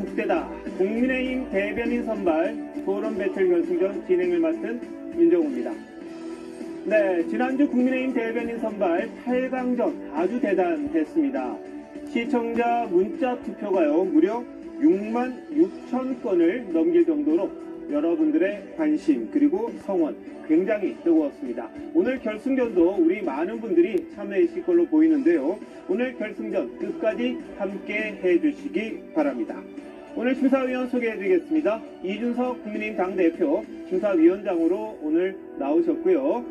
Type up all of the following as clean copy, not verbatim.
국대다 국민의힘 대변인 선발 토론 배틀 결승전 진행을 맡은 민정우입니다. 네, 지난주 국민의힘 대변인 선발 8강전 아주 대단했습니다. 시청자 문자 투표가요 무려 6만 6천 건을 넘길 정도로 여러분들의 관심 그리고 성원 굉장히 뜨거웠습니다. 오늘 결승전도 우리 많은 분들이 참여하실 걸로 보이는데요. 오늘 결승전 끝까지 함께 해주시기 바랍니다. 오늘 심사위원 소개해드리겠습니다. 이준석 국민의힘 당대표 심사위원장으로 오늘 나오셨고요.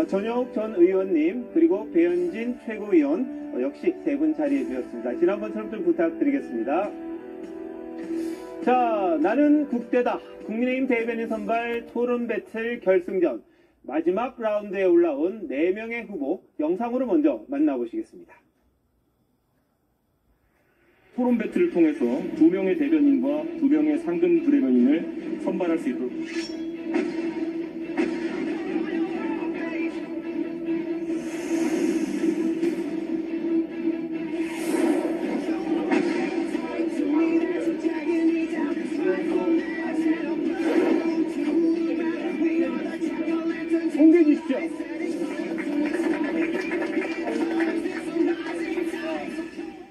전혁 전 의원님 그리고 배현진 최고위원 역시 세 분 자리해 주셨습니다. 지난번처럼 좀 부탁드리겠습니다. 자, 나는 국대다 국민의힘 대변인 선발 토론 배틀 결승전 마지막 라운드에 올라온 4명의 후보 영상으로 먼저 만나보시겠습니다. 토론 배틀을 통해서 2명의 대변인과 2명의 상근 부대변인을 선발할 수 있도록 공개해 주십시오.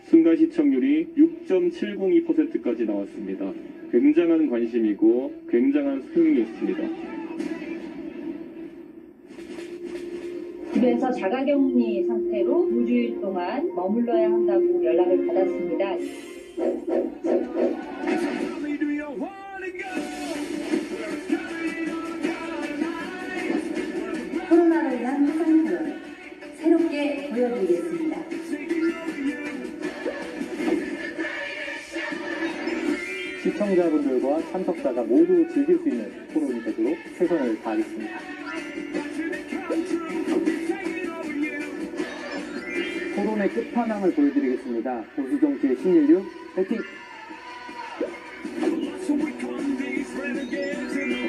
순간 시청률이 6.702%까지 나왔습니다. 굉장한 관심이고 굉장한 소용이 있습니다. 집에서 자가격리 상태로 2주일 동안 머물러야 한다고 연락을 받았습니다. 코로나로 인한 화상표현 새롭게 보여드리겠습니다. 시청자분들과 참석자가 모두 즐길 수 있는 토론이 되도록 최선을 다하겠습니다. 토론의 끝판왕을 보여드리겠습니다. 보수정치의 신인류 화이팅!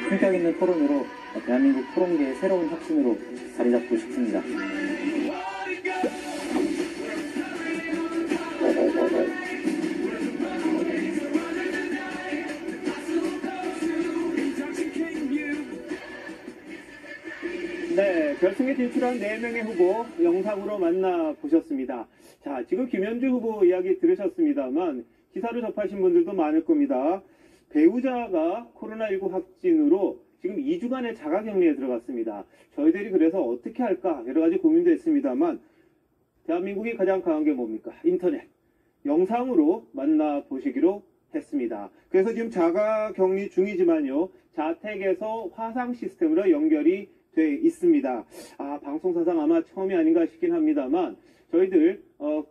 품격 있는 토론으로 대한민국 토론계의 새로운 혁신으로 자리 잡고 싶습니다. 네, 결승에 진출한 4명의 후보 영상으로 만나보셨습니다. 자, 지금 김현주 후보 이야기 들으셨습니다만 기사로 접하신 분들도 많을 겁니다. 배우자가 코로나19 확진으로 지금 2주간의 자가격리에 들어갔습니다. 저희들이 그래서 어떻게 할까 여러 가지 고민도 했습니다만 대한민국이 가장 강한 게 뭡니까? 인터넷. 영상으로 만나보시기로 했습니다. 그래서 지금 자가격리 중이지만요. 자택에서 화상 시스템으로 연결이 돼 있습니다. 방송사상 아마 처음이 아닌가 싶긴 합니다만 저희들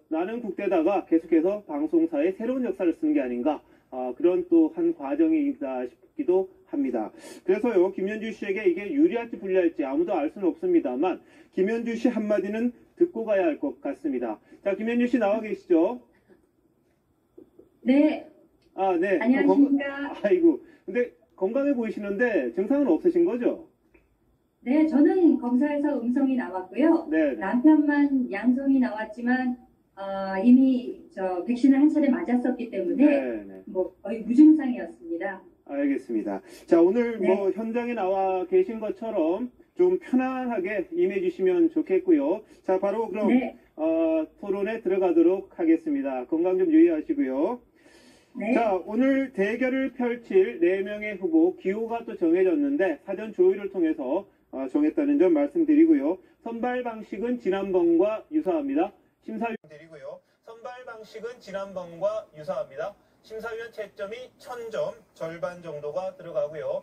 나는 국대다가 계속해서 방송사의 새로운 역사를 쓰는 게 아닌가 그런 또 한 과정이다 싶기도 합니다. 그래서요 김현주 씨에게 이게 유리할지 불리할지 아무도 알 수는 없습니다만 김현주 씨 한마디는 듣고 가야 할 것 같습니다. 자, 김현주 씨 나와 계시죠? 네. 네. 안녕하십니까. 아이고, 근데 건강해 보이시는데 증상은 없으신 거죠? 네, 저는 검사에서 음성이 나왔고요. 네. 남편만 양성이 나왔지만 이미 백신을 한 차례 맞았었기 때문에 네. 뭐 거의 무증상이었습니다. 알겠습니다. 자, 오늘 네. 뭐 현장에 나와 계신 것처럼 좀 편안하게 임해 주시면 좋겠고요. 자, 바로 그럼 네. 토론에 들어가도록 하겠습니다. 건강 좀 유의하시고요. 네. 자, 오늘 대결을 펼칠 4명의 후보 기호가 또 정해졌는데 사전 조율을 통해서 정했다는 점 말씀드리고요. 선발 방식은 지난번과 유사합니다. 선발 방식은 지난번과 유사합니다. 심사위원 채점이 1000점, 절반 정도가 들어가고요.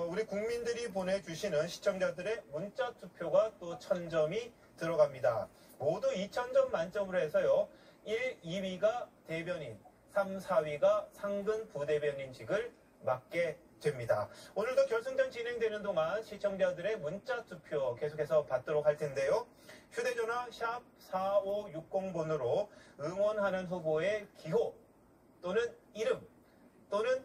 우리 국민들이 보내주시는 시청자들의 문자 투표가 또 1000점이 들어갑니다. 모두 2000점 만점으로 해서요. 1, 2위가 대변인, 3, 4위가 상근 부대변인직을 맡게 됩니다. 오늘도 결승전 진행되는 동안 시청자들의 문자 투표 계속해서 받도록 할 텐데요. 휴대전화 샵 4560번으로 응원하는 후보의 기호 또는 이름 또는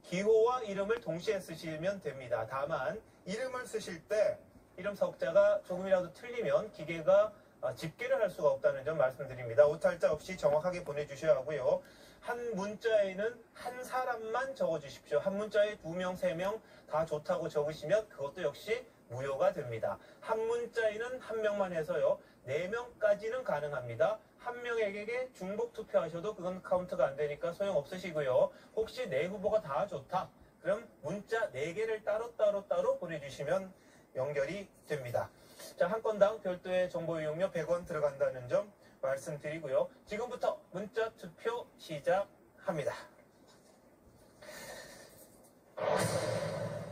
기호와 이름을 동시에 쓰시면 됩니다. 다만 이름을 쓰실 때 이름 석자가 조금이라도 틀리면 기계가 집계를 할 수가 없다는 점 말씀드립니다. 오탈자 없이 정확하게 보내주셔야 하고요. 한 문자에는 한 사람만 적어주십시오. 한 문자에 2명, 3명 다 좋다고 적으시면 그것도 역시 무효가 됩니다. 한 문자에는 한 명만 해서요. 4명까지는 가능합니다. 한 명에게 중복 투표하셔도 그건 카운트가 안 되니까 소용없으시고요. 혹시 내 후보가 다 좋다. 그럼 문자 4개를 따로 보내주시면 연결이 됩니다. 자, 한 건당 별도의 정보 이용료 100원 들어간다는 점 말씀드리고요. 지금부터 문자 투표 시작합니다.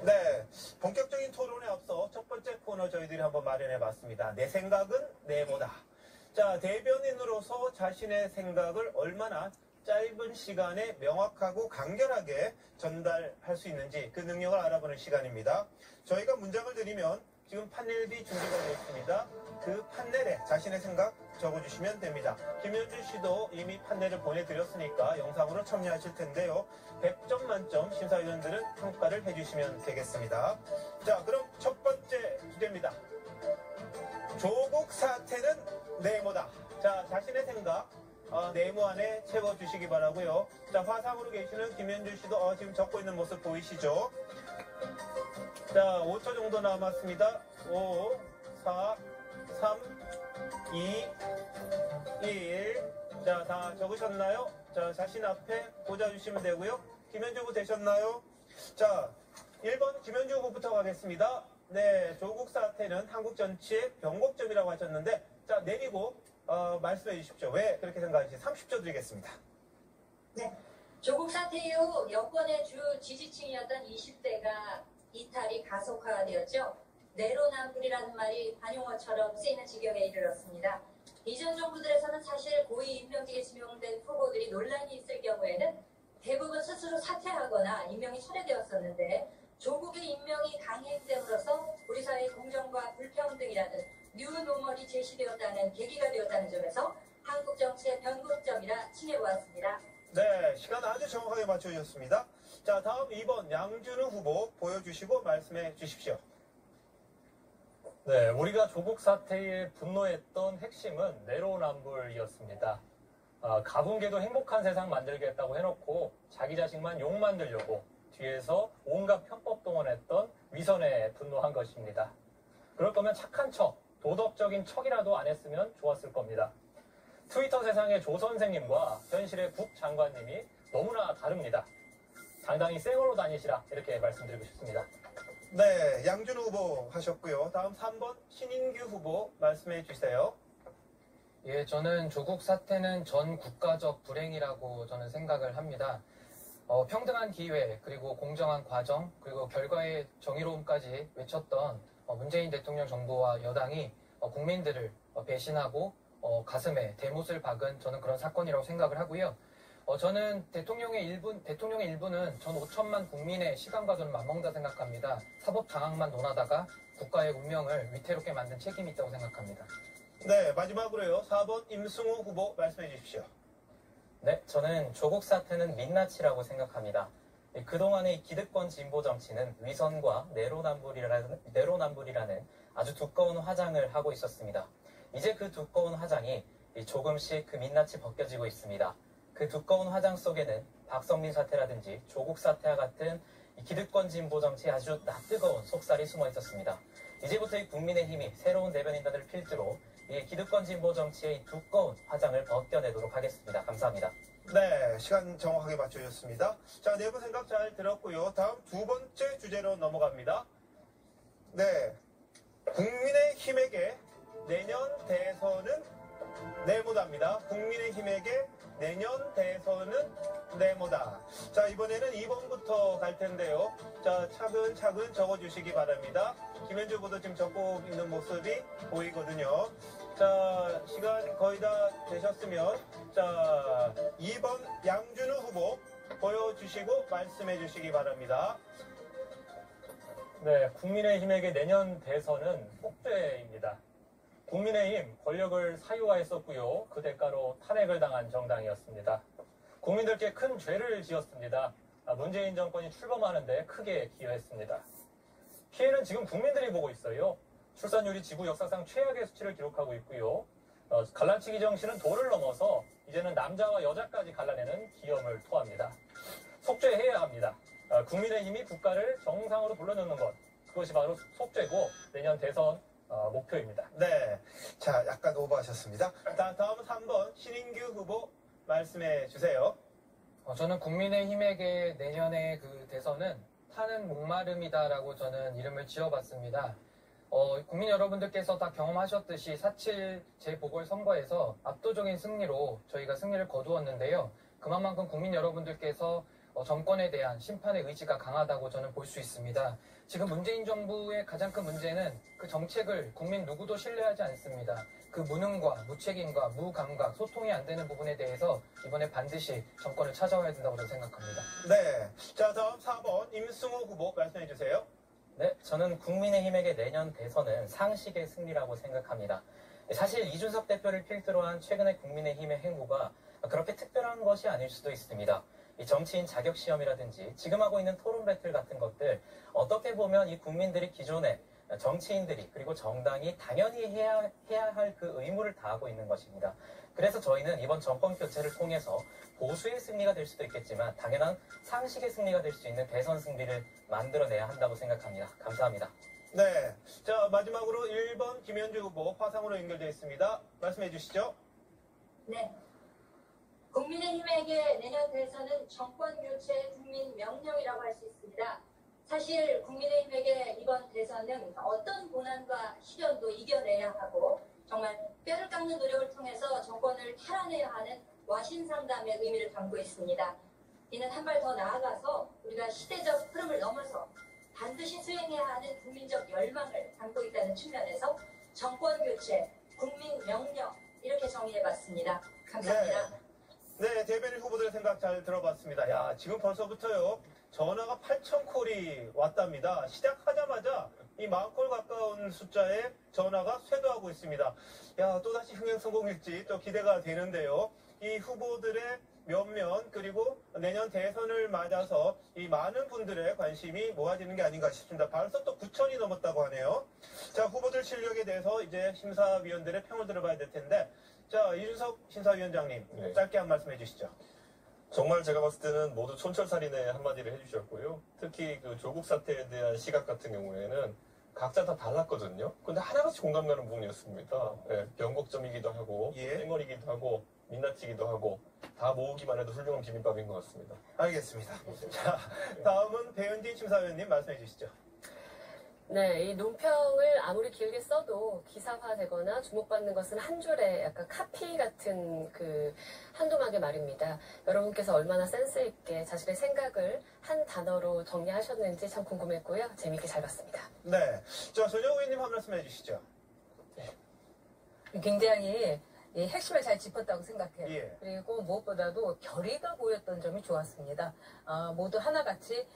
네, 본격적인 토론에 앞서 첫 번째 코너 저희들이 한번 마련해 봤습니다. 내 생각은 네모다. 자, 대변인으로서 자신의 생각을 얼마나 짧은 시간에 명확하고 간결하게 전달할 수 있는지 그 능력을 알아보는 시간입니다. 저희가 문장을 드리면 지금 판넬이 준비가 되어 있습니다. 그 판넬에 자신의 생각 적어주시면 됩니다. 김현준 씨도 이미 판넬을 보내드렸으니까 영상으로 참여하실 텐데요. 100점 만점 심사위원들은 평가를 해주시면 되겠습니다. 자, 그럼 첫 번째 주제입니다. 조국 사태는 네모다. 자, 자신의 생각 네모 안에 채워주시기 바라고요. 자, 화상으로 계시는 김현준 씨도 지금 적고 있는 모습 보이시죠? 자, 5초 정도 남았습니다. 5, 4, 3, 2, 1. 자, 다 적으셨나요? 자, 자신 앞에 꽂아주시면 되고요. 김현주 후보 되셨나요? 자, 1번 김현주 후보부터 가겠습니다. 네, 조국 사태는 한국 정치의 변곡점이라고 하셨는데, 자, 내리고 말씀해 주십시오. 왜 그렇게 생각하시는지 30초 드리겠습니다. 네. 조국 사태 이후 여권의 주 지지층이었던 20대가 이탈이 가속화되었죠. 내로남불이라는 말이 관용어처럼 쓰이는 지경에 이르렀습니다. 이전 정부들에서는 사실 고위 임명직에 지명된 후보들이 논란이 있을 경우에는 대부분 스스로 사퇴하거나 임명이 철회되었었는데 조국의 임명이 강행됨으로써 우리 사회의 공정과 불평등이라는 뉴노멀이 제시되었다는 계기가 되었다는 점에서 한국 정치의 변곡점이라 칭해보았습니다. 네, 시간 아주 정확하게 맞춰주셨습니다. 자, 다음 2번 양준우 후보 보여주시고 말씀해 주십시오. 네, 우리가 조국 사태에 분노했던 핵심은 내로남불이었습니다. 가분개도 행복한 세상 만들겠다고 해놓고 자기 자식만 욕 만들려고 뒤에서 온갖 편법 동원했던 위선에 분노한 것입니다. 그럴 거면 착한 척, 도덕적인 척이라도 안 했으면 좋았을 겁니다. 트위터 세상의 조 선생님과 현실의 국 장관님이 너무나 다릅니다. 당당히 쌩얼로 다니시라 이렇게 말씀드리고 싶습니다. 네, 양준우 후보 하셨고요. 다음 3번 신인규 후보 말씀해 주세요. 예, 저는 조국 사태는 전 국가적 불행이라고 저는 생각을 합니다. 평등한 기회, 그리고 공정한 과정, 그리고 결과의 정의로움까지 외쳤던 문재인 대통령 정부와 여당이 국민들을 배신하고 가슴에 대못을 박은 저는 그런 사건이라고 생각을 하고요. 저는 대통령의 일부는 전 5천만 국민의 시간과 저는 맞먹는다 생각합니다. 사법 장악만 논하다가 국가의 운명을 위태롭게 만든 책임이 있다고 생각합니다. 네, 마지막으로요. 4번 임승우 후보 말씀해 주십시오. 네, 저는 조국 사태는 민낯이라고 생각합니다. 그동안의 기득권 진보 정치는 위선과 내로남불이라는 아주 두꺼운 화장을 하고 있었습니다. 이제 그 두꺼운 화장이 조금씩 그 민낯이 벗겨지고 있습니다. 그 두꺼운 화장 속에는 박성민 사태라든지 조국 사태와 같은 기득권 진보 정치의 아주 낯뜨거운 속살이 숨어 있었습니다. 이제부터 이 국민의힘이 새로운 대변인단을 필두로 이 기득권 진보 정치의 두꺼운 화장을 벗겨내도록 하겠습니다. 감사합니다. 네, 시간 정확하게 맞춰주셨습니다. 자, 네 분 생각 잘 들었고요. 다음 두 번째 주제로 넘어갑니다. 네, 국민의힘에게 내년 대선은 네모다입니다. 국민의힘에게 내년 대선은 네모다. 자, 이번에는 2번부터 갈 텐데요. 자, 차근차근 적어주시기 바랍니다. 김현주 후보도 지금 적고 있는 모습이 보이거든요. 자, 시간 거의 다 되셨으면, 자, 2번 양준우 후보 보여주시고 말씀해 주시기 바랍니다. 네, 국민의힘에게 내년 대선은 폭죄입니다. 국민의힘 권력을 사유화했었고요. 그 대가로 탄핵을 당한 정당이었습니다. 국민들께 큰 죄를 지었습니다. 문재인 정권이 출범하는데 크게 기여했습니다. 피해는 지금 국민들이 보고 있어요. 출산율이 지구 역사상 최악의 수치를 기록하고 있고요. 갈라치기 정신은 도를 넘어서 이제는 남자와 여자까지 갈라내는 기염을 토합니다. 속죄해야 합니다. 국민의힘이 국가를 정상으로 불러넣는 것, 그것이 바로 속죄고 내년 대선 목표입니다. 네. 자, 약간 오버하셨습니다. 다음은 3번 신인규 후보 말씀해 주세요. 저는 국민의힘에게 내년의 그 대선은 타는 목마름이다라고 저는 이름을 지어봤습니다. 국민 여러분들께서 다 경험하셨듯이 4.7 재보궐선거에서 압도적인 승리로 저희가 승리를 거두었는데요. 그만큼 국민 여러분들께서 정권에 대한 심판의 의지가 강하다고 저는 볼 수 있습니다. 지금 문재인 정부의 가장 큰 문제는 그 정책을 국민 누구도 신뢰하지 않습니다. 그 무능과 무책임과 무감각, 소통이 안 되는 부분에 대해서 이번에 반드시 정권을 찾아와야 된다고 저는 생각합니다. 네. 자, 다음 4번 임승호 후보 말씀해 주세요. 네, 저는 국민의힘에게 내년 대선은 상식의 승리라고 생각합니다. 사실 이준석 대표를 필두로 한 최근의 국민의힘의 행보가 그렇게 특별한 것이 아닐 수도 있습니다. 이 정치인 자격시험이라든지 지금 하고 있는 토론 배틀 같은 것들, 어떻게 보면 이 국민들이 기존에 정치인들이 그리고 정당이 당연히 해야 할 그 의무를 다하고 있는 것입니다. 그래서 저희는 이번 정권 교체를 통해서 보수의 승리가 될 수도 있겠지만 당연한 상식의 승리가 될 수 있는 대선 승리를 만들어내야 한다고 생각합니다. 감사합니다. 네. 자, 마지막으로 1번 김현주 후보 화상으로 연결되어 있습니다. 말씀해 주시죠. 네. 국민의힘에게 내년 대선은 정권 교체 국민 명령이라고 할 수 있습니다. 사실 국민의힘에게 이번 대선은 어떤 고난과 시련도 이겨내야 하고 정말 뼈를 깎는 노력을 통해서 정권을 탈환해야 하는 와신상담의 의미를 담고 있습니다. 이는 한 발 더 나아가서 우리가 시대적 흐름을 넘어서 반드시 수행해야 하는 국민적 열망을 담고 있다는 측면에서 정권 교체, 국민 명령 이렇게 정의해봤습니다. 감사합니다. 네, 대변인 후보들의 생각 잘 들어봤습니다. 야, 지금 벌써부터요. 전화가 8,000콜이 왔답니다. 시작하자마자 이 10,000콜 가까운 숫자의 전화가 쇄도하고 있습니다. 야, 또다시 흥행 성공일지 또 기대가 되는데요. 이 후보들의 면면 그리고 내년 대선을 맞아서 이 많은 분들의 관심이 모아지는 게 아닌가 싶습니다. 벌써 또 9,000이 넘었다고 하네요. 자, 후보들 실력에 대해서 이제 심사위원들의 평을 들어봐야 될 텐데, 자, 이준석 심사위원장님, 네. 짧게 한 말씀 해주시죠. 정말 제가 봤을 때는 모두 촌철살인의 한마디를 해주셨고요. 특히 그 조국 사태에 대한 시각 같은 경우에는 각자 다 달랐거든요. 근데 하나같이 공감 가는 부분이었습니다. 예, 변곡점이기도 하고, 예. 땡거리기도 하고, 민낯이기도 하고, 다 모으기만 해도 훌륭한 비빔밥인 것 같습니다. 알겠습니다. 자, 다음은 배현진 심사위원님 말씀해 주시죠. 네, 이 논평을 아무리 길게 써도 기사화되거나 주목받는 것은 한 줄의 약간 카피 같은 그 한두막의 말입니다. 여러분께서 얼마나 센스 있게 자신의 생각을 한 단어로 정리하셨는지 참 궁금했고요. 재미있게 잘 봤습니다. 네. 자, 전영우 의원님 한 말씀 해주시죠. 굉장히 이 핵심을 잘 짚었다고 생각해요. 예. 그리고 무엇보다도 결의가 보였던 점이 좋았습니다. 모두 하나같이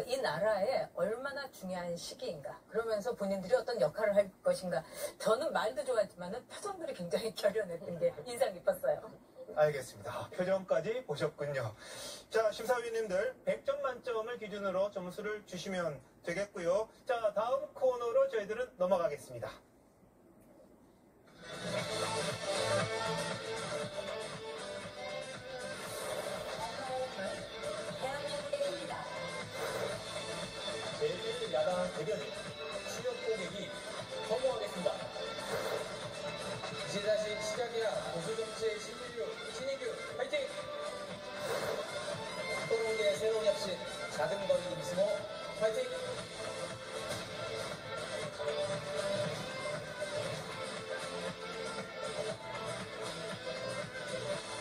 이 나라에 얼마나 중요한 시기인가, 그러면서 본인들이 어떤 역할을 할 것인가. 저는 말도 좋았지만 표정들이 굉장히 결연했던 게 인상 깊었어요. 알겠습니다. 표정까지 보셨군요. 자, 심사위원님들 100점 만점을 기준으로 점수를 주시면 되겠고요. 자, 다음 코너로 저희들은 넘어가겠습니다. 대한민국입니다. 제1야당 대변인 수협 고객이 성공하겠습니다. 이제 다시 시작이야. 보수정치의 신인규 화이팅! 토론계의 새로운 혁신 작은 거리 임승호 화이팅!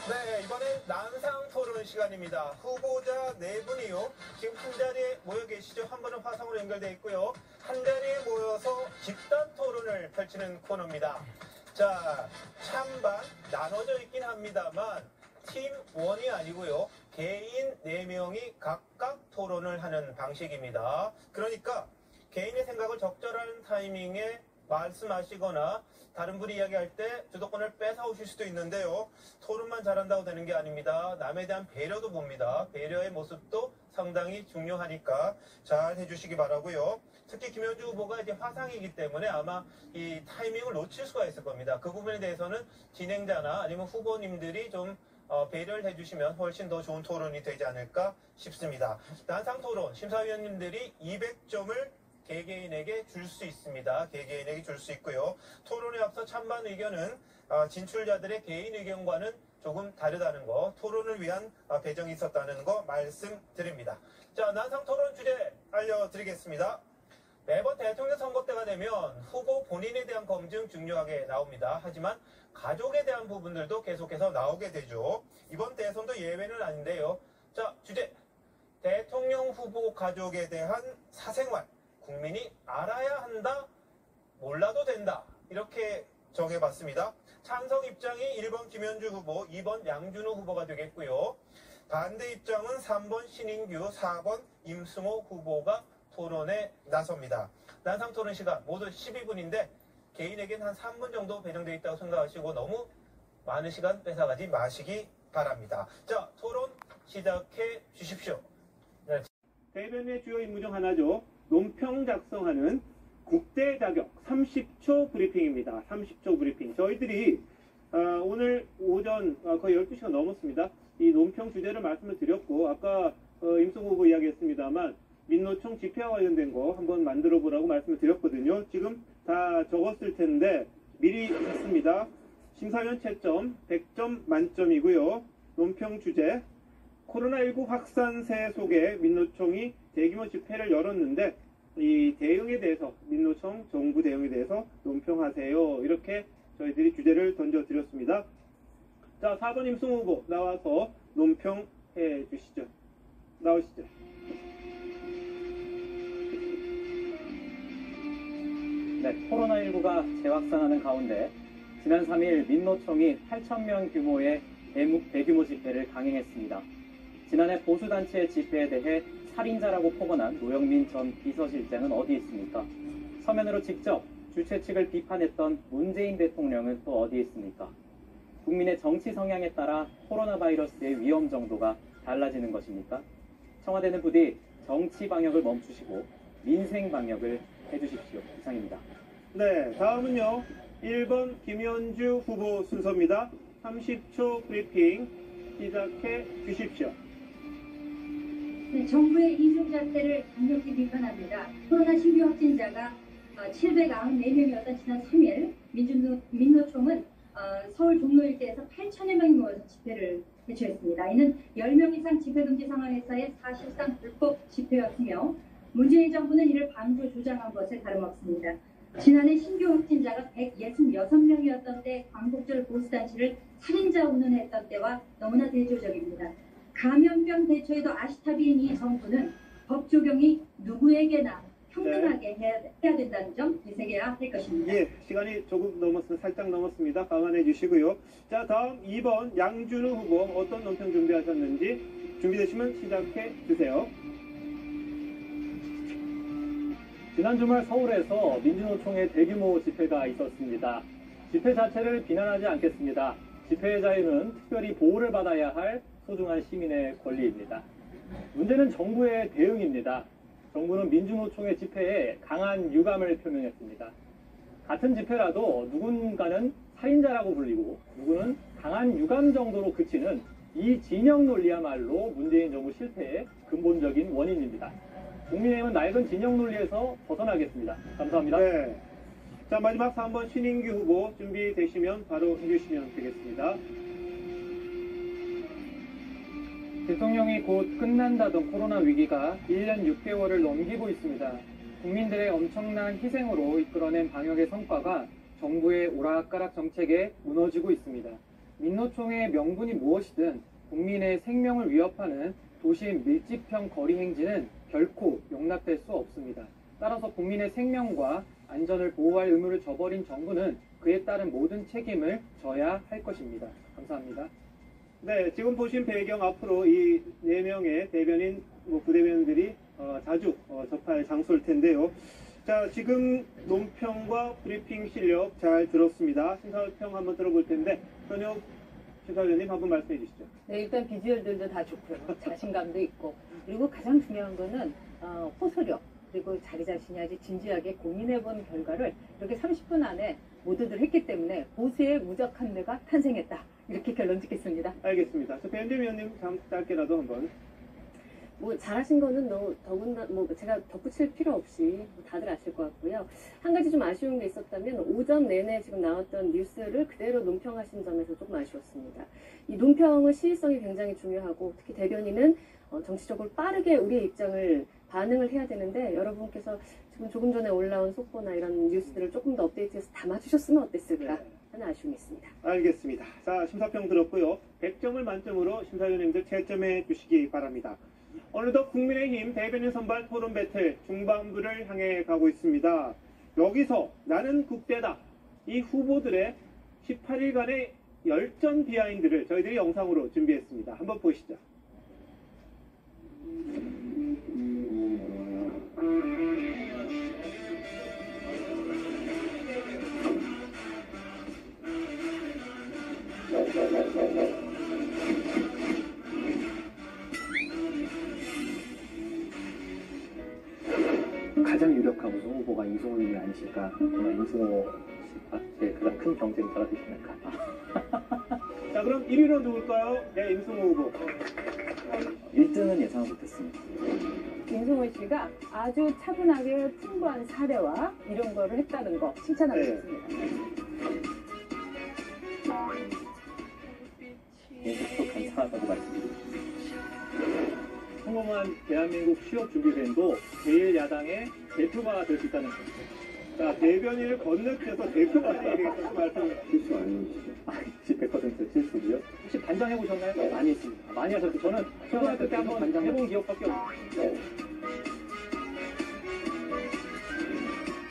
네, 이번엔 난상 토론 시간입니다. 후보자 4분이요. 지금 한 자리에 모여 계시죠. 한 분은 화상으로 연결되어 있고요. 한 자리에 모여서 집단 토론을 펼치는 코너입니다. 자, 찬반 나눠져 있긴 합니다만 팀 1이 아니고요. 개인 4명이 각각 토론을 하는 방식입니다. 그러니까 개인의 생각을 적절한 타이밍에 말씀하시거나 다른 분이 이야기할 때 주도권을 뺏어오실 수도 있는데요. 토론만 잘한다고 되는 게 아닙니다. 남에 대한 배려도 봅니다. 배려의 모습도 상당히 중요하니까 잘 해주시기 바라고요. 특히 김현주 후보가 이제 화상이기 때문에 아마 이 타이밍을 놓칠 수가 있을 겁니다. 그 부분에 대해서는 진행자나 아니면 후보님들이 좀 배려를 해주시면 훨씬 더 좋은 토론이 되지 않을까 싶습니다. 난상토론 심사위원님들이 200점을 개개인에게 줄 수 있습니다. 개개인에게 줄 수 있고요. 토론에 앞서 찬반 의견은 진출자들의 개인 의견과는 조금 다르다는 거, 토론을 위한 배정이 있었다는 거 말씀드립니다. 자, 난상토론 주제 알려드리겠습니다. 매번 대통령 선거 때가 되면 후보 본인에 대한 검증 중요하게 나옵니다. 하지만 가족에 대한 부분들도 계속해서 나오게 되죠. 이번 대선도 예외는 아닌데요. 자, 주제 대통령 후보 가족에 대한 사생활 국민이 알아야 한다, 몰라도 된다, 이렇게 정해봤습니다. 찬성 입장이 1번 김현주 후보, 2번 양준호 후보가 되겠고요. 반대 입장은 3번 신인규, 4번 임승호 후보가 토론에 나섭니다. 난상토론 시간 모두 12분인데 개인에겐 한 3분 정도 배정되어 있다고 생각하시고 너무 많은 시간 뺏어가지 마시기 바랍니다. 자, 토론 시작해 주십시오. 대변의 주요 임무 중 하나죠. 논평 작성하는 국대 자격 30초 브리핑입니다. 30초 브리핑. 저희들이 오늘 오전 거의 12시가 넘었습니다. 이 논평 주제를 말씀을 드렸고 아까 임승호 후보 이야기했습니다만 민노총 집회와 관련된 거 한번 만들어 보라고 말씀을 드렸거든요. 지금 다 적었을 텐데 미리 했습니다. 심사위원 채점 100점 만점이고요. 논평 주제 코로나19 확산세 속에 민노총이 대규모 집회를 열었는데 이 대응에 대해서 민노총 정부 대응에 대해서 논평하세요. 이렇게 저희들이 주제를 던져드렸습니다. 자, 4번 임승호 후보 나와서 논평해 주시죠. 나오시죠. 네, 코로나19가 재확산하는 가운데 지난 3일 민노총이 8,000명 규모의 대규모 집회를 강행했습니다. 지난해 보수단체의 집회에 대해 살인자라고 폭언한 노영민 전 비서실장은 어디 있습니까? 서면으로 직접 주최 측을 비판했던 문재인 대통령은 또 어디 있습니까? 국민의 정치 성향에 따라 코로나 바이러스의 위험 정도가 달라지는 것입니까? 청와대는 부디 정치 방역을 멈추시고 민생 방역을 해주십시오. 이상입니다. 네, 다음은요. 1번 김현주 후보 순서입니다. 30초 브리핑 시작해 주십시오. 네, 정부의 이중잣대를 강력히 비판합니다. 코로나 신규 확진자가 794명이었던 지난 3일 민노총은 서울 종로 일대에서 8천여 명이 모여서 집회를 개최했습니다. 이는 10명 이상 집회금지 상황에서의 사실상 불법 집회였으며 문재인 정부는 이를 방조 주장한 것에 다름없습니다. 지난해 신규 확진자가 166명이었던 때 광복절 보수단체를 살인자 운운했던 때와 너무나 대조적입니다. 감염병 대처에도 아시타비인 이 정부는 법 적용이 누구에게나 평등하게 해야 된다는 점 되새겨야 할 것입니다. 예, 시간이 조금 살짝 넘었습니다. 감안해 주시고요. 자, 다음 2번 양준호 후보 어떤 논평 준비하셨는지 준비되시면 시작해 주세요. 지난 주말 서울에서 민주노총의 대규모 집회가 있었습니다. 집회 자체를 비난하지 않겠습니다. 집회의 자유는 특별히 보호를 받아야 할 소중한 시민의 권리입니다. 문제는 정부의 대응입니다. 정부는 민주노총의 집회에 강한 유감을 표명했습니다. 같은 집회라도 누군가는 살인자라고 불리고 누구는 강한 유감 정도로 그치는 이 진영 논리야말로 문재인 정부 실패의 근본적인 원인입니다. 국민의힘은 낡은 진영 논리에서 벗어나겠습니다. 감사합니다. 네. 자, 마지막 3번 신인규 후보 준비되시면 바로 해주시면 되겠습니다. 대통령이 곧 끝난다던 코로나 위기가 1년 6개월을 넘기고 있습니다. 국민들의 엄청난 희생으로 이끌어낸 방역의 성과가 정부의 오락가락 정책에 무너지고 있습니다. 민노총의 명분이 무엇이든 국민의 생명을 위협하는 도심 밀집형 거리 행진은 결코 용납될 수 없습니다. 따라서 국민의 생명과 안전을 보호할 의무를 저버린 정부는 그에 따른 모든 책임을 져야 할 것입니다. 감사합니다. 네, 지금 보신 배경 앞으로 이 4명의 대변인, 부대변인들이 자주 접할 장소일 텐데요. 자, 지금 논평과 브리핑 실력 잘 들었습니다. 심사평 한번 들어볼 텐데, 현역 심사위원님 한번 말씀해 주시죠. 네, 일단 비주얼들도 다 좋고요. 자신감도 있고. 그리고 가장 중요한 거는 호소력. 그리고 자기 자신이 아주 진지하게 고민해본 결과를 이렇게 30분 안에 모두들 했기 때문에 보수의 무적한 뇌가 탄생했다. 이렇게 결론 짓겠습니다. 알겠습니다. 저 배현진 위원님 짧게라도 한번. 뭐 잘하신 거는 더군다나 뭐 제가 덧붙일 필요 없이 다들 아실 것 같고요. 한 가지 좀 아쉬운 게 있었다면 오전 내내 지금 나왔던 뉴스를 그대로 논평하신 점에서 조금 아쉬웠습니다. 이 논평은 시의성이 굉장히 중요하고 특히 대변인은 정치적으로 빠르게 우리의 입장을 반응을 해야 되는데 여러분께서 지금 조금 전에 올라온 속보나 이런 뉴스들을 조금 더 업데이트해서 담아주셨으면 어땠을까 하는 아쉬움이 있습니다. 알겠습니다. 자, 심사평 들었고요. 100점을 만점으로 심사위원님들 채점해 주시기 바랍니다. 어느덧 국민의힘 대변인 선발 토론 배틀 중반부를 향해 가고 있습니다. 여기서 나는 국대다. 이 후보들의 18일간의 열전 비하인드를 저희들이 영상으로 준비했습니다. 한번 보시죠. 가장 유력한 우승 후보가 이승훈이 아니실까? 정말 이승호 씨의 가장 큰 경쟁자가 되지 않을까? 자, 그럼 1위로 누굴까요? 네, 임승호 후보. 1등은 예상 못했습니다. 임승훈 씨가 아주 차분하게 풍부한 사례와 이런 거를 했다는 거 칭찬하겠습니다. 개인적으로 감사하다고 말씀드립니다. 성공한 대한민국 취업준비생도 제1야당의 대표가 될 수 있다는 것. 자, 대변인을 건너뛰어서 대표까지 얘기했다고 말씀을. 실수 아니시죠? 100% 실수고요. 혹시 반장 해보셨나요? 많이 했습니다. 많이 하셨죠. 저는 초등학교 때 한번 해본 기억밖에 없어요.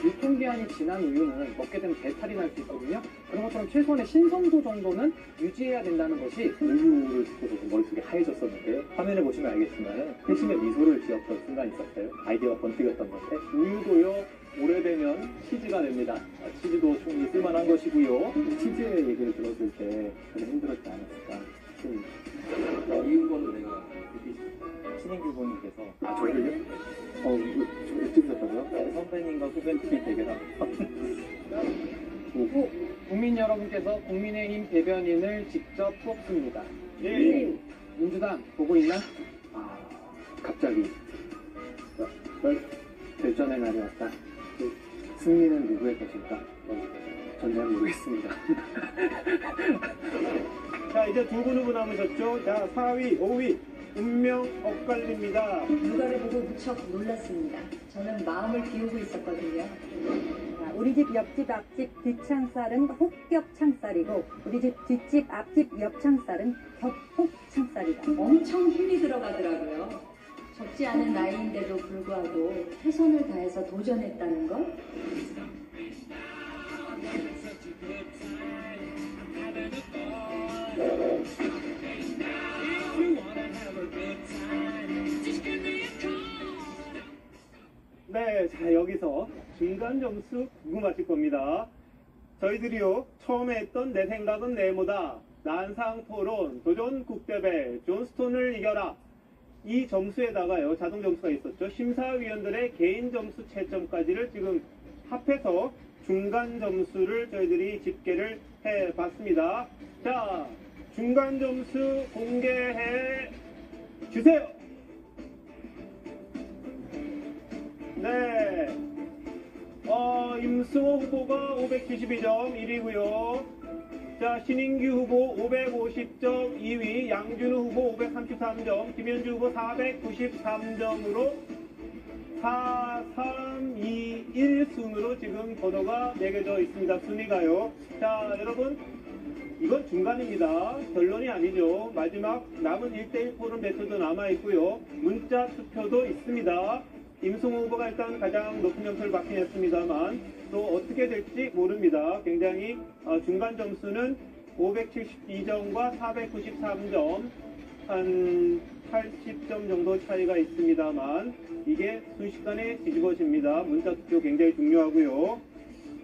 유통기한이 지난 우유는 먹게 되면 배탈이 날 수 있거든요. 그런 것처럼 최소한의 신선도 정도는 유지해야 된다는 것이 우유를 듣고서 머릿속이 하얘졌었는데요. 화면을 보시면 알겠지만 회심의 미소를 지었던 순간이 있었어요. 아이디어가 번뜩였던 건데 우유도요 오래되면 치즈가 됩니다. 치즈도 충분히 쓸만한 것이고요. 치즈의 얘기를 들었을 때 그래 힘들었지 않았을까. 이 후보는 내가 신인규 후보님께서 저를요? 이거 찍으셨다고요? 선배님과 후배님이 대결하고 국민 여러분께서 국민의힘 대변인을 직접 뽑습니다. 예. 민주당 보고 있나? 갑자기 결전의 날이 왔다. 승리는 누구의 것일까? 전 잘 모르겠습니다. 자, 이제 두 분 후보 남으셨죠? 자, 4위, 5위. 운명 엇갈립니다. 누가를 보고 무척 놀랐습니다. 저는 마음을 비우고 있었거든요. 우리 집 옆집 앞집 뒷창살은 혹겹창살이고 우리 집 뒷집 앞집 옆창살은 겹혹창살이다. 엄청 힘이 들어가더라고요. 적지 않은 나이인데도 불구하고 최선을 다해서 도전했다는 것. 네, 자, 여기서 중간 점수 궁금하실 겁니다. 저희들이요, 처음에 했던 내 생각은 네모다, 난상 토론, 도전 국대배, 존스톤을 이겨라. 이 점수에다가요, 자동 점수가 있었죠. 심사위원들의 개인 점수 채점까지를 지금 합해서 중간 점수를 저희들이 집계를 해 봤습니다. 자, 중간 점수 공개해 주세요. 네. 임승호 후보가 572점 1위고요. 자, 신인규 후보 550점 2위, 양준우 후보 533점, 김현주 후보 493점으로 4, 3, 2, 1 순으로 지금 번호가 매겨져 있습니다. 순위가요. 자, 여러분, 이건 중간입니다. 결론이 아니죠. 마지막 남은 1대1 토론 배틀도 남아있고요. 문자 투표도 있습니다. 임승호 후보가 일단 가장 높은 점수를 받긴 했습니다만 또 어떻게 될지 모릅니다. 굉장히 중간 점수는 572점과 493점, 한 80점 정도 차이가 있습니다만 이게 순식간에 뒤집어집니다. 문자 투표 굉장히 중요하고요.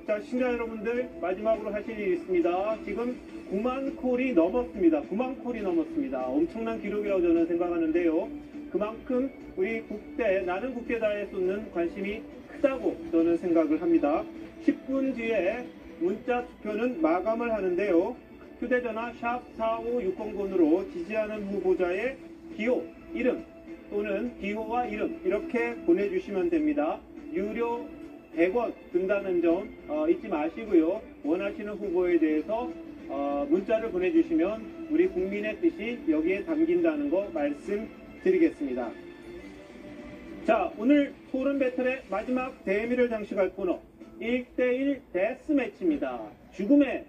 자, 시청자 여러분들, 마지막으로 하실 일이 있습니다. 지금 9만 콜이 넘었습니다. 9만 콜이 넘었습니다. 엄청난 기록이라고 저는 생각하는데요. 그만큼 우리 국대, 나는 국대다에 쏟는 관심이 크다고 저는 생각을 합니다. 10분 뒤에 문자 투표는 마감을 하는데요. 휴대전화 샵 45609번으로 지지하는 후보자의 기호, 이름 또는 기호와 이름 이렇게 보내주시면 됩니다. 유료 100원 든다는 점 잊지 마시고요. 원하시는 후보에 대해서 문자를 보내주시면 우리 국민의 뜻이 여기에 담긴다는 거 말씀드리겠습니다. 자, 오늘 토론 배틀의 마지막 대미를 장식할 코너 1대1 데스매치입니다. 죽음의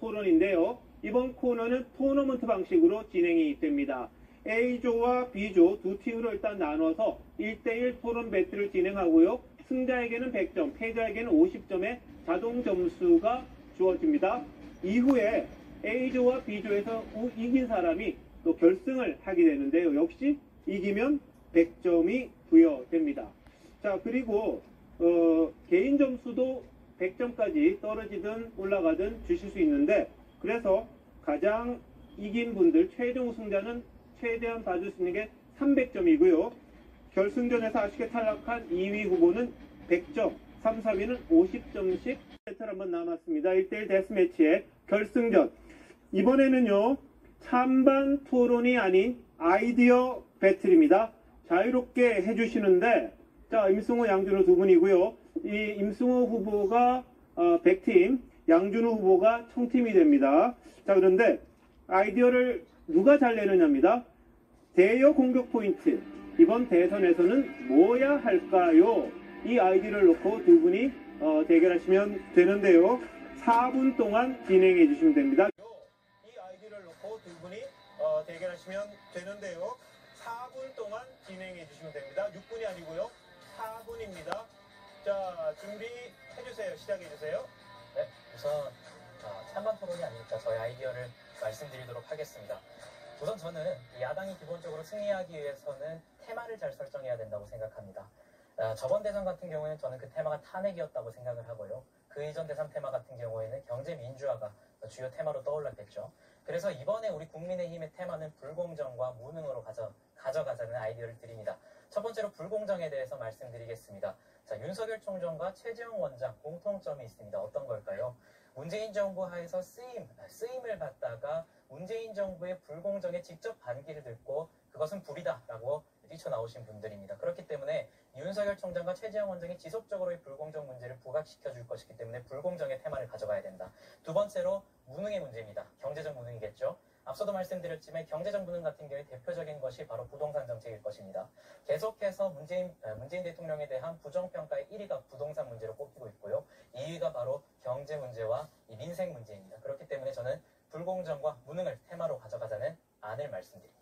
토론인데요. 이번 코너는 토너먼트 방식으로 진행이 됩니다. A조와 B조 두 팀으로 일단 나눠서 1대1 토론 배틀을 진행하고요. 승자에게는 100점, 패자에게는 50점의 자동 점수가 주어집니다. 이후에 A조와 B조에서 이긴 사람이 또 결승을 하게 되는데요. 역시 이기면 100점이 부여됩니다. 자, 그리고 개인 점수도 100점까지 떨어지든 올라가든 주실 수 있는데, 그래서 가장 이긴 분들 최종 우승자는 최대한 받을 수 있는 게 300점이고요. 결승전에서 아쉽게 탈락한 2위 후보는 100점, 3, 4위는 50점씩 배틀 한번 남았습니다. 1대1 데스매치의 결승전. 이번에는요, 찬반 토론이 아닌 아이디어 배틀입니다. 자유롭게 해주시는데, 자, 임승호, 양준호 두 분이고요. 이 임승호 후보가 100팀, 양준호 후보가 1000팀이 됩니다. 자, 그런데 아이디어를 누가 잘 내느냐입니다. 대여 공격 포인트. 이번 대선에서는 뭐야 할까요? 이 아이디어를 놓고 두 분이 대결하시면 되는데요. 4분 동안 진행해 주시면 됩니다. 이 아이디어를 놓고 두 분이 대결하시면 되는데요. 4분 동안 진행해 주시면 됩니다. 6분이 아니고요. 4분입니다. 자, 준비해주세요. 시작해주세요. 네, 우선 찬반 토론이 아니니까 저의 아이디어를 말씀드리도록 하겠습니다. 우선 저는 야당이 기본적으로 승리하기 위해서는 테마를 잘 설정해야 된다고 생각합니다. 저번 대선 같은 경우에는 저는 그 테마가 탄핵이었다고 생각을 하고요. 그 이전 대선 테마 같은 경우에는 경제 민주화가 주요 테마로 떠올랐겠죠. 그래서 이번에 우리 국민의힘의 테마는 불공정과 무능으로 가져가자는 아이디어를 드립니다. 첫 번째로 불공정에 대해서 말씀드리겠습니다. 자, 윤석열 총장과 최재형 원장 공통점이 있습니다. 어떤 걸까요? 문재인 정부 하에서 쓰임을 받다가 문재인 정부의 불공정에 직접 반기를 듣고 그것은 불이다라고 뛰쳐나오신 분들입니다. 그렇기 때문에 윤석열 총장과 최재형 원장이 지속적으로 이 불공정 문제를 부각시켜 줄 것이기 때문에 불공정의 테마를 가져가야 된다. 두 번째로 무능의 문제입니다. 경제적 무능이겠죠. 앞서도 말씀드렸지만 경제적 무능 같은 경우에 대표적인 것이 바로 부동산 정책일 것입니다. 계속해서 문재인 대통령에 대한 부정평가의 1위가 부동산 문제로 꼽히고 있고요. 2위가 바로 경제 문제와 이 민생 문제입니다. 그렇기 때문에 저는 불공정과 무능을 테마로 가져가자는 안을 말씀드립니다.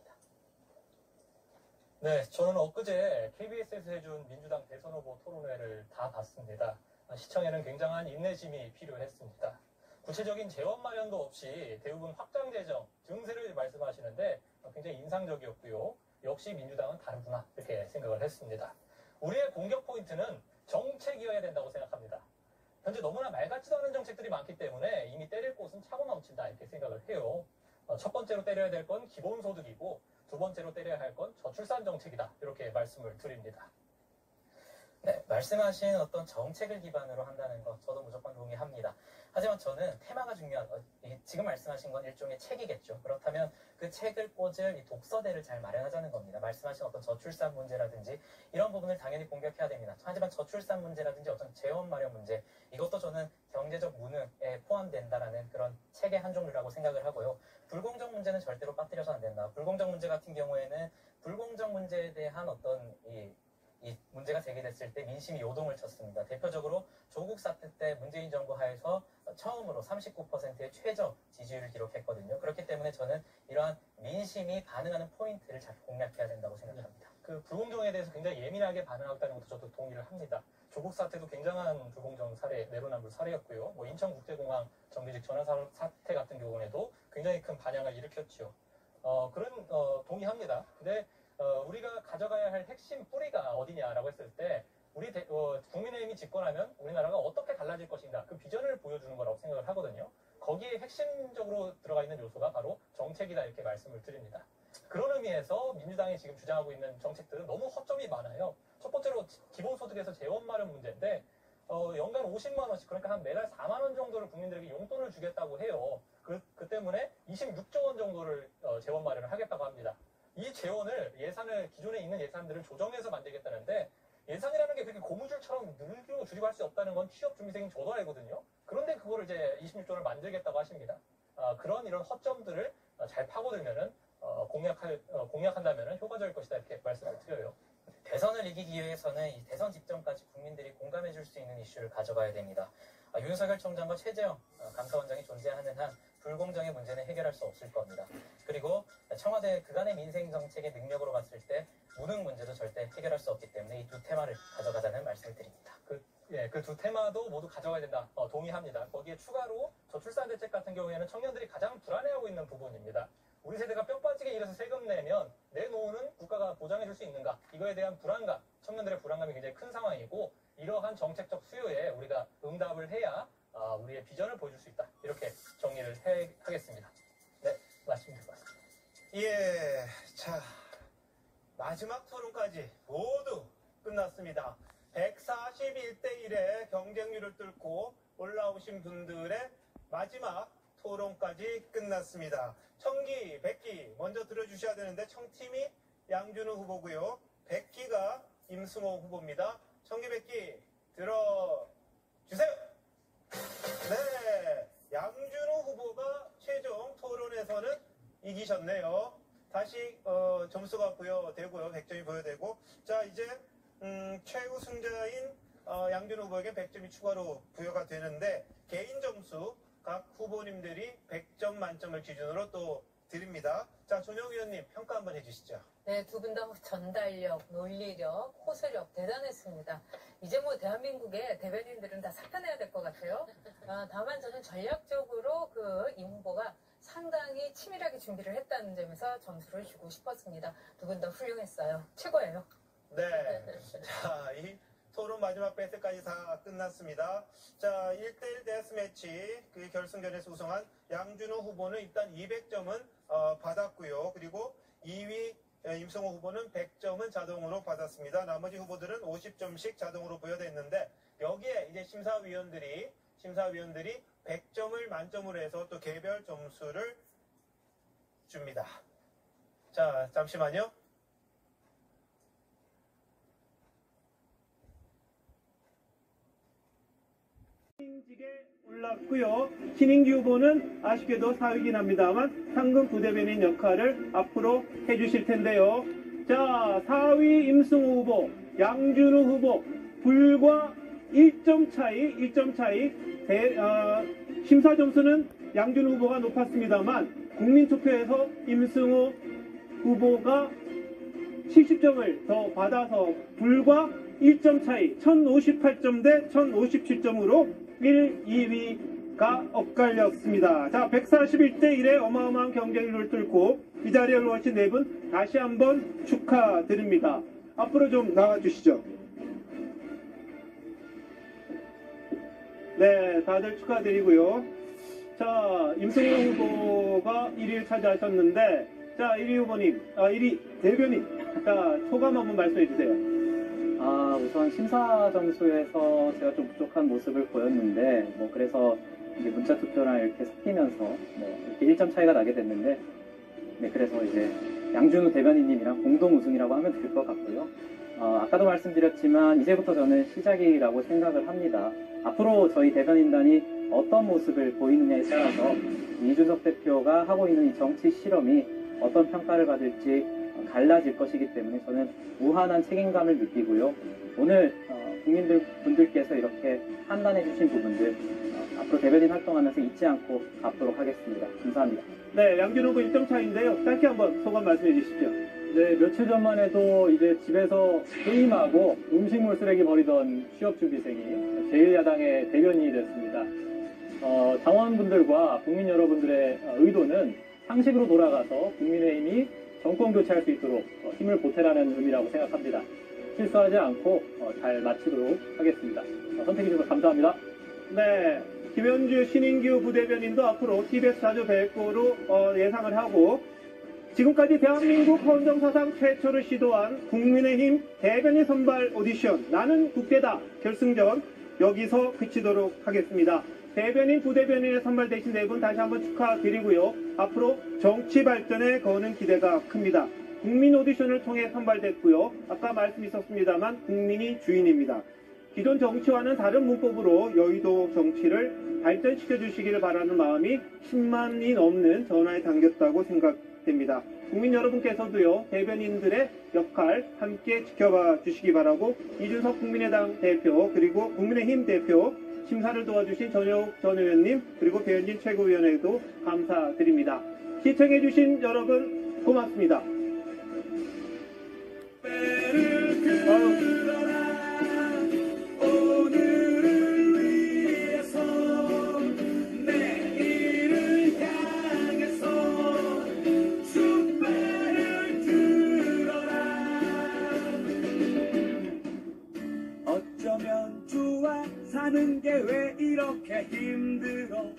네, 저는 엊그제 KBS에서 해준 민주당 대선 후보 토론회를 다 봤습니다. 시청에는 굉장한 인내심이 필요했습니다. 구체적인 재원 마련도 없이 대부분 확장 재정, 증세를 말씀하시는데 굉장히 인상적이었고요. 역시 민주당은 다르구나 이렇게 생각을 했습니다. 우리의 공격 포인트는 정책이어야 된다고 생각합니다. 현재 너무나 말 같지도 않은 정책들이 많기 때문에 이미 때릴 곳은 차고 넘친다 이렇게 생각을 해요. 첫 번째로 때려야 될 건 기본소득이고 두 번째로 때려야 할 건 저출산 정책이다 이렇게 말씀을 드립니다. 네, 말씀하신 어떤 정책을 기반으로 한다는 것 저도 무조건 동의합니다. 하지만 저는 테마가 중요한 지금 말씀하신 건 일종의 책이겠죠. 그렇다면 그 책을 꽂을 이 독서대를 잘 마련하자는 겁니다. 말씀하신 어떤 저출산 문제라든지 이런 부분을 당연히 공격해야 됩니다. 하지만 저출산 문제라든지 어떤 재원 마련 문제 이것도 저는 경제적 무능에 포함된다라는 그런 책의 한 종류라고 생각을 하고요. 불공정 문제는 절대로 빠뜨려서 안 된다. 불공정 문제 같은 경우에는 불공정 문제에 대한 어떤 이 문제가 제기됐을 때 민심이 요동을 쳤습니다. 대표적으로 조국 사태 때 문재인 정부 하에서 처음으로 39%의 최저 지지율을 기록했거든요. 그렇기 때문에 저는 이러한 민심이 반응하는 포인트를 잘 공략해야 된다고 생각합니다. 그 불공정에 대해서 굉장히 예민하게 반응했다는 것도 저도 동의를 합니다. 조국 사태도 굉장한 불공정 사례, 내로남불 사례였고요. 뭐 인천국제공항 정규직 전화 사태 같은 경우에도 굉장히 큰 반향을 일으켰죠. 동의합니다. 근데 우리가 가져가야 할 핵심 뿌리가 어디냐라고 했을 때 국민의힘이 집권하면 우리나라가 어떻게 달라질 것인가 그 비전을 보여주는 거라고 생각을 하거든요. 거기에 핵심적으로 들어가 있는 요소가 바로 정책이다 이렇게 말씀을 드립니다. 그런 의미에서 민주당이 지금 주장하고 있는 정책들은 너무 허점이 많아요. 첫 번째로 기본소득에서 재원 마련 문제인데 연간 50만 원씩 그러니까 한 매달 4만 원 정도를 국민들에게 용돈을 주겠다고 해요. 그 때문에 26조 원 정도를 재원 마련을 하겠다고 합니다. 이 재원을 기존에 있는 예산들을 조정해서 만들겠다는데 예산이라는 게 그렇게 고무줄처럼 늘고 줄이고 할 수 없다는 건 취업준비생인 저도 알거든요. 그런데 그거를 이제 26조 원을 만들겠다고 하십니다. 이런 허점들을 잘 파고들면은 공략한다면은 효과적일 것이다 이렇게 말씀을 드려요. 대선을 이기기 위해서는 이 대선 직전까지 국민들이 공감해 줄 수 있는 이슈를 가져가야 됩니다. 윤석열 총장과 최재형 감사원장이 존재하는 한 불공정의 문제는 해결할 수 없을 겁니다. 그리고 청와대 그간의 민생 정책의 능력으로 봤을 때 무능 문제도 절대 해결할 수 없기 때문에 이 두 테마를 가져가자는 말씀을 드립니다. 그 두 테마도 모두 가져가야 된다. 동의합니다. 거기에 추가로 저출산 대책 같은 경우에는 청년들이 가장 불안해하고 있는 부분입니다. 우리 세대가 뼈 빠지게 일해서 세금 내면 내 노후는 국가가 보장해 줄 수 있는가? 이거에 대한 불안감, 청년들의 불안감이 굉장히 큰 상황이고 이러한 정책적 수요에 우리가 응답을 해야 우리의 비전을 보여줄 수 있다. 이렇게 정리를 하겠습니다. 네, 마치면 될 것 같습니다. 예, 자, 마지막 토론까지 모두 끝났습니다. 141대 1의 경쟁률을 뚫고 올라오신 분들의 마지막 토론까지 끝났습니다. 청기, 백기 먼저 들어주셔야 되는데 청팀이 양준우 후보고요. 백기가 임승호 후보입니다. 청기, 백기 들어주세요. 네, 양준우 후보가 최종 토론에서는 이기셨네요. 다시 점수가 부여되고요. 100점이 부여되고 자 이제 최우승자인 양준우 후보에게 100점이 추가로 부여가 되는데 개인 점수 각 후보님들이 100점 만점을 기준으로 또 드립니다. 자, 전용 위원님 평가 한번 해주시죠. 네, 두 분 다 전달력, 논리력, 호소력 대단했습니다. 이제 뭐 대한민국의 대변인들은 다 사퇴해야 될 것 같아요. 다만 저는 전략적으로 이 후보가 상당히 치밀하게 준비를 했다는 점에서 점수를 주고 싶었습니다. 두 분 다 훌륭했어요. 최고예요. 네. 자, 이 토론 마지막 배틀까지 다 끝났습니다. 자, 1대1 데스매치 그 결승전에서 우승한 양준호 후보는 일단 200점은 받았고요. 그리고 2위 임성호 후보는 100점은 자동으로 받았습니다. 나머지 후보들은 50점씩 자동으로 부여됐는데 여기에 이제 심사위원들이 100점을 만점으로 해서 또 개별 점수를 줍니다. 자, 잠시만요. 신인직에 올랐고요. 신인기 후보는 아쉽게도 4위긴 합니다만 상금 부대변인 역할을 앞으로 해주실 텐데요. 자, 4위 임승호 후보, 양준우 후보 불과 1점 차이. 심사 점수는 양준우 후보가 높았습니다만 국민투표에서 임승호 후보가 70점을 더 받아서 불과 1점 차이 1058점 대 1057점으로 1, 2위가 엇갈렸습니다. 자, 141대 1의 어마어마한 경쟁률을 뚫고 이 자리에 올라오신 네 분 다시 한번 축하드립니다. 앞으로 좀 나와주시죠. 네, 다들 축하드리고요. 자, 임승호 후보가 1위를 차지하셨는데 자, 1위 후보님, 1위 대변인, 자, 소감 한번 말씀해 주세요. 우선 심사 점수에서 제가 좀 부족한 모습을 보였는데, 그래서 이제 문자 투표랑 이렇게 섞이면서, 이렇게 1점 차이가 나게 됐는데, 그래서 이제 양준우 대변인님이랑 공동 우승이라고 하면 될 것 같고요. 아까도 말씀드렸지만, 이제부터 저는 시작이라고 생각을 합니다. 앞으로 저희 대변인단이 어떤 모습을 보이느냐에 따라서 이준석 대표가 하고 있는 이 정치 실험이 어떤 평가를 받을지 갈라질 것이기 때문에 저는 무한한 책임감을 느끼고요. 오늘 국민분들께서 이렇게 판단해 주신 부분들 앞으로 대변인 활동하면서 잊지 않고 갚도록 하겠습니다. 감사합니다. 네, 양준호 후보 1점 차인데요. 짧게 한번 소감 말씀해 주십시오. 네, 며칠 전만 해도 이제 집에서 게임하고 음식물 쓰레기 버리던 취업준비생이 제1야당의 대변인이 됐습니다. 당원분들과 국민 여러분들의 의도는 상식으로 돌아가서 국민의힘이 정권 교체할 수 있도록 힘을 보태라는 의미라고 생각합니다. 실수하지 않고 잘 마치도록 하겠습니다. 선택해 주셔서 감사합니다. 네, 김현주 신인규 부대변인도 앞으로 TBS 자주 뵐 거로 예상을 하고 지금까지 대한민국 헌정사상 최초로 시도한 국민의힘 대변인 선발 오디션 나는 국회다 결승전 여기서 그치도록 하겠습니다. 대변인, 부대변인에 선발되신 네 분 다시 한번 축하드리고요. 앞으로 정치 발전에 거는 기대가 큽니다. 국민 오디션을 통해 선발됐고요. 아까 말씀 있었습니다만 국민이 주인입니다. 기존 정치와는 다른 문법으로 여의도 정치를 발전시켜 주시기를 바라는 마음이 10만이 넘는 전화에 담겼다고 생각됩니다. 국민 여러분께서도요, 대변인들의 역할 함께 지켜봐 주시기 바라고, 이준석 국민의당 대표 그리고 국민의힘 대표, 심사를 도와주신 전효욱 전 의원님, 그리고 배현진 최고위원에도 감사드립니다. 시청해주신 여러분 고맙습니다. 어쩌면 좋아 사는 게 왜 이렇게 힘들어